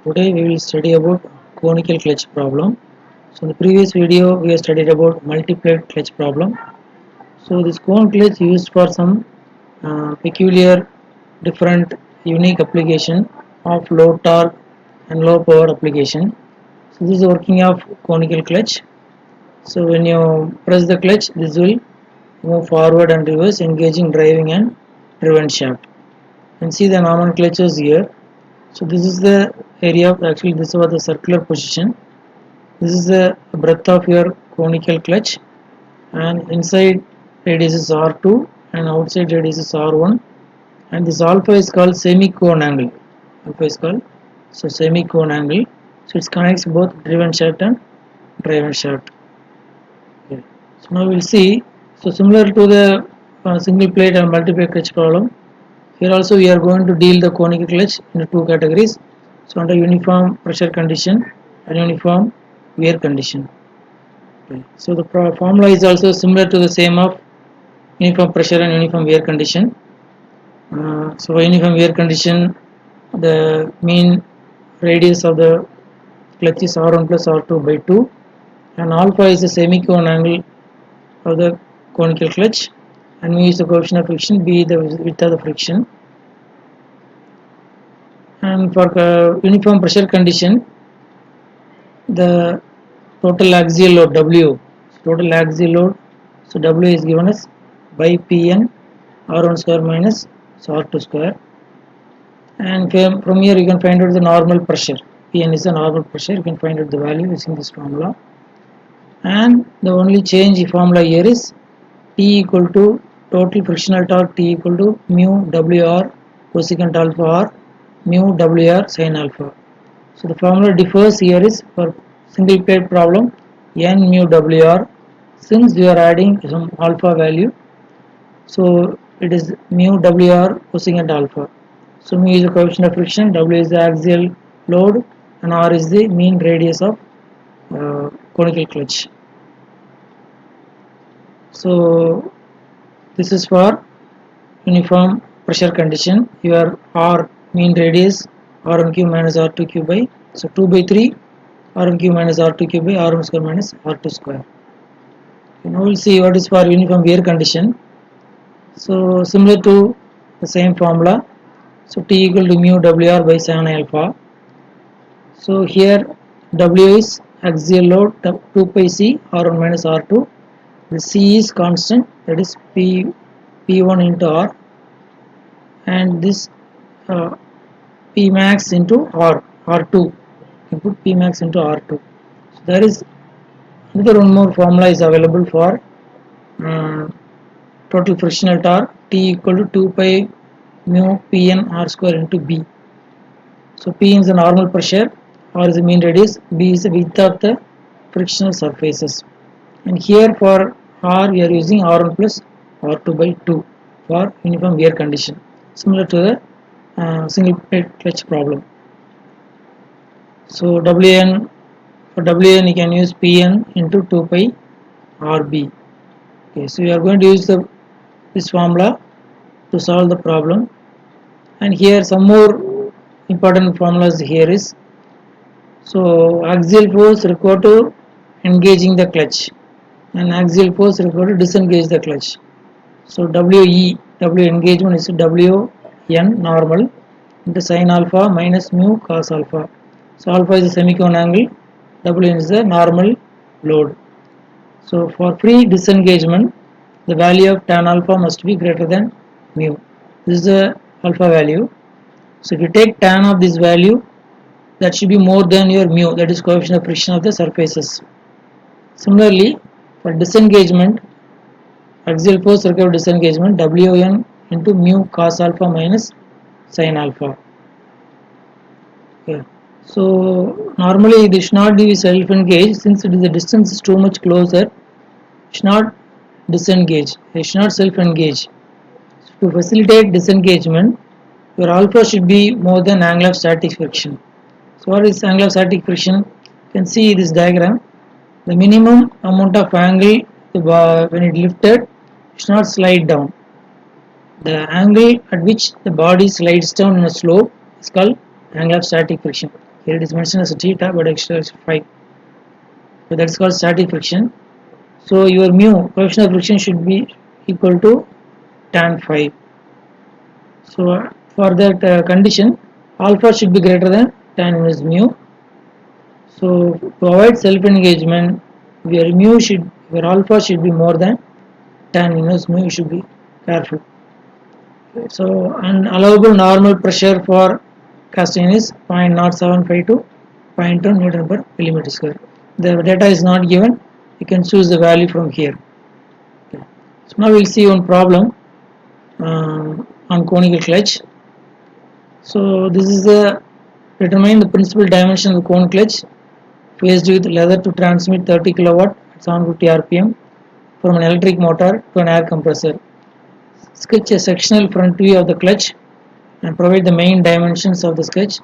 Today we will study about conical clutch problem. So in the previous video we have studied about multi-plate clutch problem. So this cone clutch used for some peculiar, different, unique application of low torque and low power application. So this is working of conical clutch. So when you press the clutch, this will move forward and reverse, engaging driving and driven shaft. And see the nomenclatures here. So this is the area of actually this was the circular position. This is the breadth of your conical clutch, and inside radius is R2 and outside radius is R1, and this alpha is called semi-cone angle. Alpha is called semi-cone angle. So it connects both driven shaft and driven shaft. Okay. So now we'll see. So similar to the single plate and multi-plate clutch problem, here also we are going to deal the conical clutch into two categories. So under uniform pressure condition and uniform wear condition. Okay. So the formula is also similar to the same of uniform pressure and uniform wear condition. So uniform wear condition, the mean radius of the clutch is R1 plus R2 by 2, and alpha is the semi-cone angle of the conical clutch, and mu is the coefficient of friction, b the width of the friction. And for uniform pressure condition, the total axial load W, so W is given as by Pn R1 square minus R2 square, and from here you can find out the normal pressure. Pn is the normal pressure, you can find out the value using this formula, and the only change formula here is T equal to total frictional torque, T equal to mu Wr cosecant alpha or mu Wr sin alpha. So the formula differs here is for single plate problem n mu Wr, since we are adding some alpha value, so it is mu Wr cosecant alpha. So mu is the coefficient of friction, W is the axial load, and R is the mean radius of conical clutch. So this is for uniform pressure condition. Your R mean radius R1 minus R2 by, so 2 by 3 R1 minus R2 by R1 square minus R2 square. Now we'll see what is for uniform wear condition. So similar to the same formula. So T equal to mu Wr by sin alpha. So here W is axial load 2 pi C R1 minus R2. The C is constant, that is P1 into R, and this P max into R2. You put P max into R2. So there is another one more formula is available for total frictional torque, T equal to 2 pi mu Pn R square into B. So P is the normal pressure, R is the mean radius, B is the width of the frictional surfaces. And here for R we are using R1 plus R2 by 2 for uniform wear condition, similar to the single plate clutch problem. So Wn, for Wn you can use Pn into 2 pi Rb. Okay, so we are going to use this formula to solve the problem. And here some more important formulas here is, so axial force required to engaging the clutch and axial force required to disengage the clutch. So W engagement is Wn normal into sin alpha minus mu cos alpha. So alpha is a semi-cone angle, Wn is the normal load. So for free disengagement, the value of tan alpha must be greater than mu. This is the alpha value. So if you take tan of this value, that should be more than your mu, that is coefficient of friction of the surfaces. Similarly, for disengagement, axial force required disengagement, Wn into mu cos alpha minus sin alpha. Okay. So normally this should not be self-engaged, since the distance is too much closer. It should not disengage. It should not self-engage. To facilitate disengagement, your alpha should be more than angle of static friction. So what is angle of static friction? You can see this diagram. The minimum amount of angle when it lifted should not slide down. The angle at which the body slides down in a slope is called angle of static friction. Here it is mentioned as theta, but extra is 5. So that's called static friction. So your mu, coefficient of friction, should be equal to tan phi. So for that condition, alpha should be greater than tan inverse mu. So to avoid self-engagement, your alpha should be more than tan inverse mu. You should be careful. So an allowable normal pressure for casting is 0.0752 to 0.2 Newton per millimeter square. The data is not given. You can choose the value from here. Okay. So now we'll see one problem on conical clutch. So this is the determine the principal dimension of the cone clutch faced with leather to transmit 30 kilowatt at 750 rpm from an electric motor to an air compressor. Sketch a sectional front view of the clutch and provide the main dimensions of the sketch.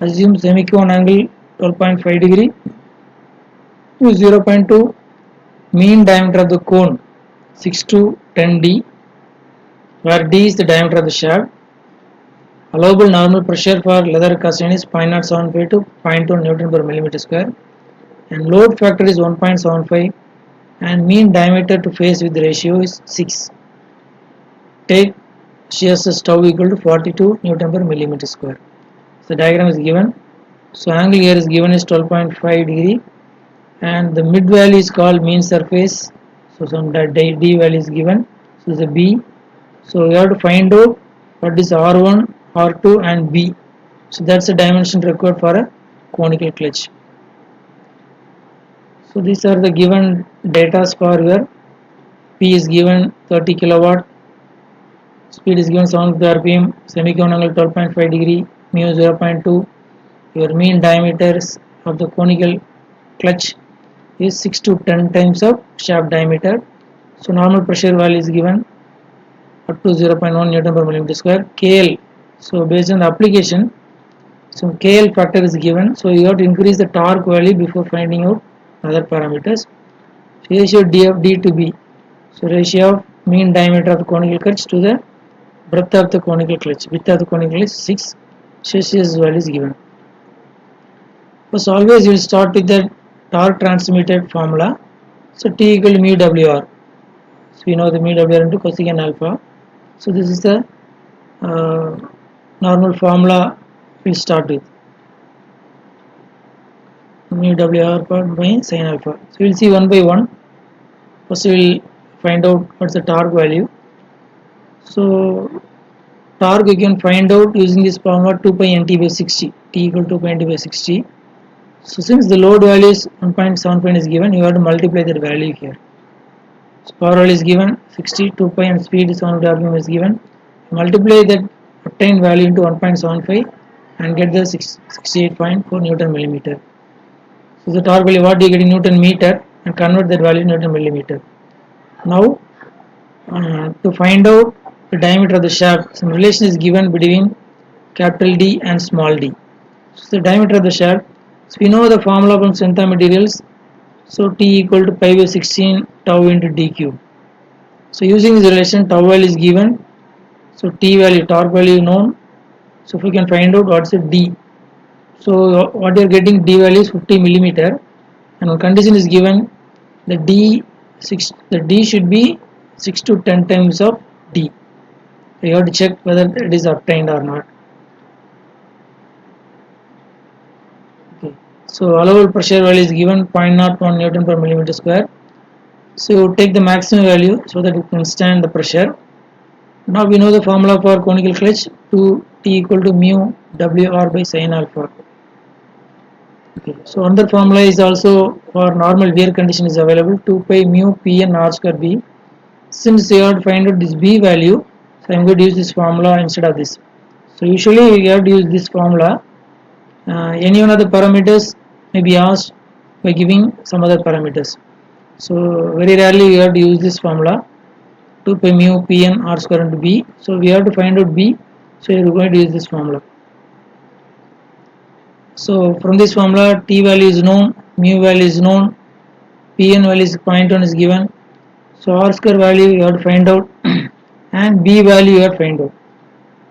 Assume semicone angle 12.5 degree to 0.2, mean diameter of the cone 6 to 10 d, where d is the diameter of the shaft. Allowable normal pressure for leather casting is 0.075 to 0.2 Newton per millimeter square, and load factor is 1.75, and mean diameter to face width ratio is 6. Take shear stress tau equal to 42 Newton per millimeter square. So the diagram is given. So angle here is given is 12.5 degree, and the mid value is called mean surface. So some d value is given. So this is a b. So you have to find out what is r1, r2 and b. So that's the dimension required for a conical clutch. So these are the given data for your p is given 30 kilowatt, speed is given 750 rpm, semicone angle 12.5 degree, mu 0.2. Your mean diameters of the conical clutch is 6 to 10 times of shaft diameter. So normal pressure value is given up to 0.1 Newton per millimeter square. KL, so based on the application, so KL factor is given. So you have to increase the torque value before finding out other parameters. Ratio D of D to B. So ratio of mean diameter of the conical clutch to the breadth of the conical clutch. Width of the conical clutch 6. Celsius value is given. So always you will start with the torque transmitted formula. So T equal to mu WR. So we know the mu WR into cosecant alpha. So this is the normal formula we'll start with. Mu WR by sin alpha. So we'll see one by one. First we'll find out what's the torque value. So torque you can find out using this formula 2 pi nt by 60. T equal to 2 pi nt by 60. So since the load value is 1.75 is given, you have to multiply that value here. So power value is given 60, 2 pi and speed is 1 rpm is given. Multiply that obtained value into 1.75 and get the 68.4 Newton millimeter. So the torque value what you get in Newton meter and convert that value to Newton millimeter. Now to find out the diameter of the shaft, some relation is given between capital D and small d. So the diameter of the shaft, so we know the formula from strength of materials. So T equal to pi by 16 tau into d cube. So using this relation, tau value is given. So T value, torque value known. So if we can find out what's the D. So what you are getting D value is 50 millimeter, and one condition is given, the D should be 6 to 10 times of D. So you have to check whether it is obtained or not. Okay. So allowable pressure value is given 0.01 Newton per millimeter square. So you take the maximum value so that you can stand the pressure. Now we know the formula for conical clutch, to T equal to mu WR by sin alpha. Okay. So another formula is also for normal wear condition is available, 2 pi mu Pn R square B. Since you have to find out this B value, so I am going to use this formula instead of this. So usually you have to use this formula. Any one of the parameters may be asked by giving some other parameters. So very rarely you have to use this formula, 2 pi mu Pn R square into B. So we have to find out B. So you are going to use this formula. So from this formula, T value is known, mu value is known, Pn value is 0.1 is given. So R square value you have to find out and B value you have to find out.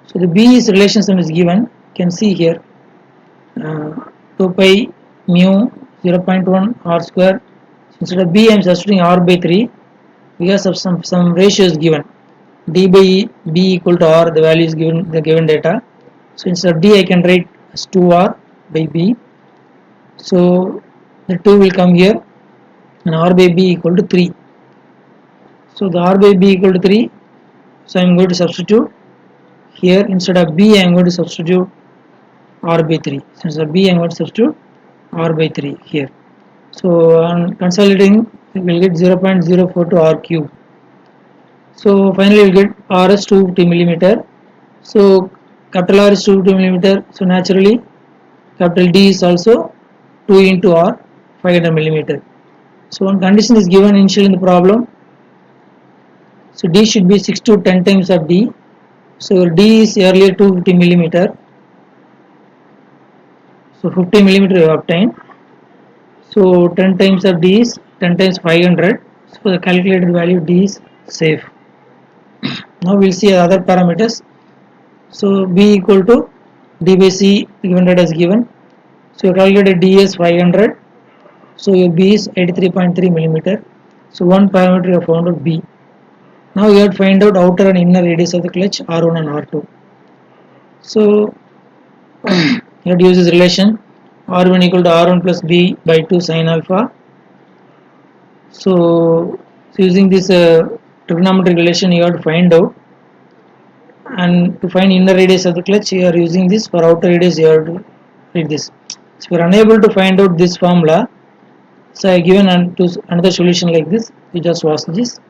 So the B is relation sum is given, you can see here. 2 pi mu 0.1 r square. Instead of b I am substituting r by 3 because of some ratios given. D by b equal to r, the value is given the given data. So instead of d I can write as 2r by b. So the 2 will come here and r by b equal to 3. So the r by b equal to 3. So I am going to substitute here. Instead of b I am going to substitute r by 3. Since the b I am going to substitute r by 3 here. So on consolidating we will get 0.042 r cube. So finally we will get r is 250 millimeter. So capital R is 250 millimeter. So naturally capital D is also 2 into R 500 millimeter. So one condition is given initially in the problem. So D should be 6 to 10 times of D. So D is earlier 250 millimeter. So 50 millimeter you have obtained. So 10 times of D is 10 times 500. So the calculated value D is safe. Now we will see other parameters. So B equal to D by C given data is given. So you calculated D is 500. So your B is 83.3 millimeter. So one parameter you have found out B. Now you have to find out outer and inner radius of the clutch R1 and R2. So you have to use this relation R1 equal to R1 plus B by 2 sin alpha. So using this trigonometric relation you have to find out, and to find inner radius of the clutch you are using this. For outer radius you have to read this. So if you are unable to find out this formula, so I given another solution like this. You just watch this.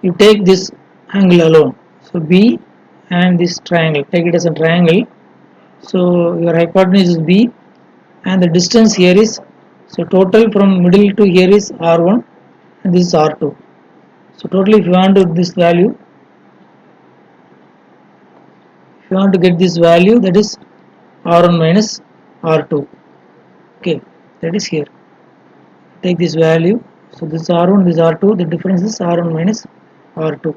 You take this angle alone. So B and this triangle, take it as a triangle. So your hypotenuse is B and the distance here is, so total from middle to here is R1 and this is R2. So totally if you want to this value, if you want to get this value, that is R1 minus R2. Okay, that is here. Take this value. So this is R1, this is R2, the difference is R1 minus R2.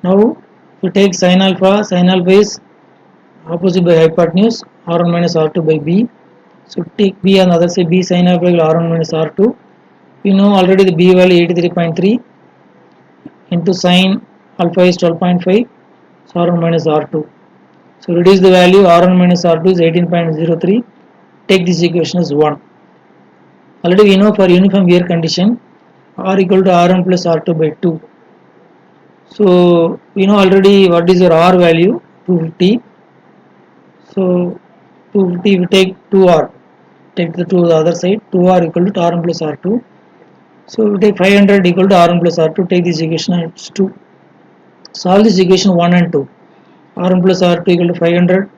Now if you take sin alpha is opposite by hypotenuse, R1 minus R2 by B. So take B on the other side, B sin alpha equal R1 minus R2. We know already the B value 83.3 into sin alpha is 12.5, so R1 minus R2. So reduce the value, R1 minus R2 is 18.03. Take this equation as 1. Already we know for uniform wear condition, R equal to R1 plus R2 by 2. So we know already what is your R value, 250. So 250 if you take 2R, take the 2 to the other side, 2R equal to R1 plus R2. So we take 500 equal to R1 plus R2, take this equation and it's 2. Solve this equation 1 and 2. R1 plus R2 equal to 500,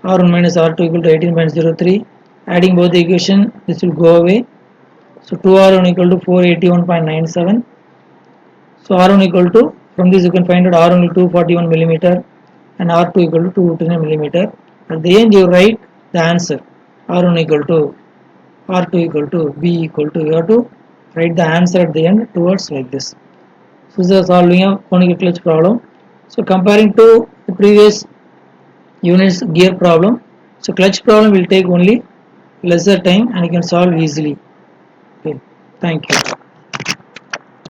R1 minus R2 equal to 18.03. Adding both the equation, this will go away. So 2R1 equal to 481.97. So R1 equal to, from this you can find out R1 equal to 241 millimeter and R2 equal to 259 millimeter. At the end you write the answer. R1 equal to, R2 equal to, B equal to, you have to write the answer at the end towards like this. So this is solving a conical clutch problem. So comparing to the previous unit's gear problem, so clutch problem will take only lesser time and you can solve easily. Okay, thank you.